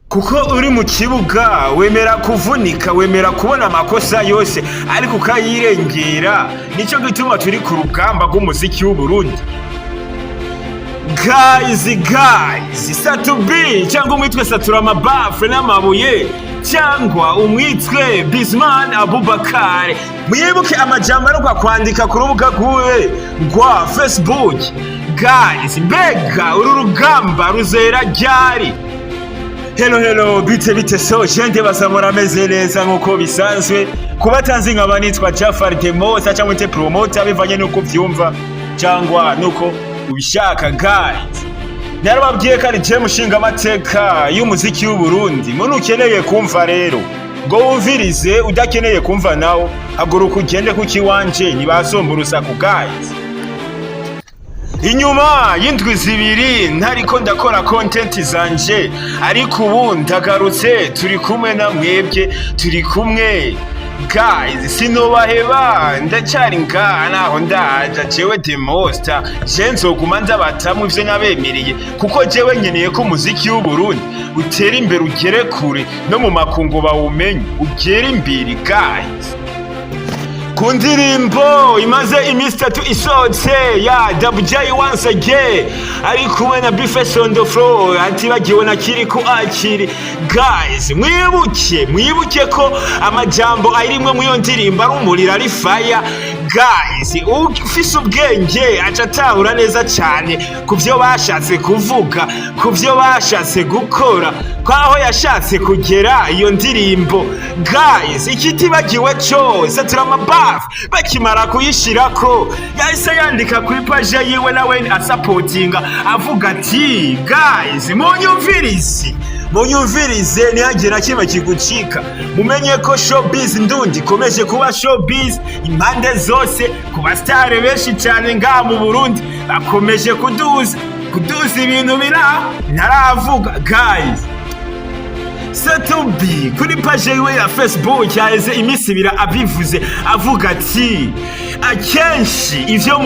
kuko uri mu kibuga wemera kuvunika, wemera kubona amakosa yose ariko ukayirengera. Nicyo gituma turi ku rugamba rw'umuziki w'u Burundi. Guys, Satubi cyangwa umwitwe Satura amabafre n'amabuye cyangwa umwitwe Bizman Abubakar, mwibuke amajambo ariko kwandika ku rubuga rwiwe rwa Facebook. Guys, mbega uru rugamba ruzera ryari? Hello, bite so gente basamura ameze neza nkuko bisanzwe. Kubatanzi nkaba nitwa Japhali the most cyangwa te promoter bivanye nuko byumva cyangwa nuko ubishaka. Guys, narababwiye ko ari je mushinga amateka y'umuziki w'u Burundi. Muntu ukeneye kumva rero ngo wumvirize, udakeneye kumva nawo haguruka ugende kuki wanje nibasomba urusaku. Guys, inyuma y'indwi zibiri ntariko ndakora content zanje, ariko ubu ndagarutse, turi kumwe na mwebwe, turi kumwe. Guys, sinobaheba, ndacyari ngaha naho ndaja. Jewe the most je nzoguma ndabatamwe ivyo nabemereye, kuko jewe nkeneye ko umuziki w'u Burundi utera imbere, ugere kure no mu makungu bawumenye, ugere imbere. Guys, ku ndirimbo imaze iminsi 3 isohotse ya doublejey once again, ari kumwe na Bifeso on the floor, atibagiwe na kiri ku akiri. Guys, mwibuke ko amajambo arimwe mu yo ndirimbo ari umuriro, ari fire. Guys, ufise ubwenge aca atahura neza cyane kuvyo bashatse kuvuga, kuvyo bashatse gukora, kwaho yashatse kugera iyo ndirimbo. Guys, ikitibagiwe cyose turamabaf bakimara kuyishirako yahise yandika kuri page yiwe nawe asupportinga avuga ati guys, munyumvirize ntihagira kimwe kigucika, mumenye ko showbiz ndundi ikomeje kuba showbiz impande zose, ku basitare benshi cyane ngaha mu Burundi bakomeje kuduza ibintu ntaravuga. Guys, Satubi kuri page yiwe ya Facebook yaheze iminsi ibiri abivuze avuga ati akenshi ivyo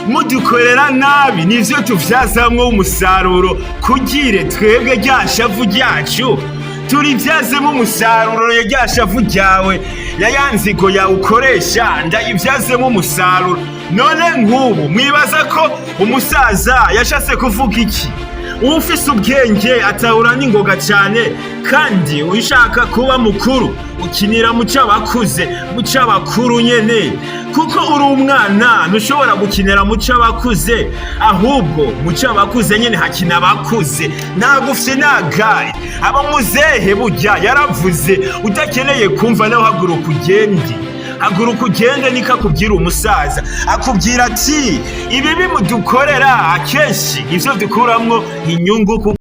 mudukorera nabi nivyo tuvyazamwo umusaruro, kugire twebwe ryashavu ryacu turivyazemo umusaruro. Ryashavu ryawe yayanzigo yawe ukoresha ndayivyazemo umusaruro. None nk'ubu mwibaza ko umusaza yashatse kuvuga iki? Ufise ubwenge atahura n'ingoga cyane, kandi ushaka kuba mukuru ukinira mu c'abakuru nyene, kuko uri umwana ntushobora gukinira mu c'abakuze, ahubwo mu c'abakuze nyene hakina abakuze. Nagufye nagaye aba muzehe burya yaravuze, udakeneye kumva nawe haguruka ugende niko akubwira umusaza, akubwira ati ibi bimudukorera akenshi ivyo dukuramwo inyungu.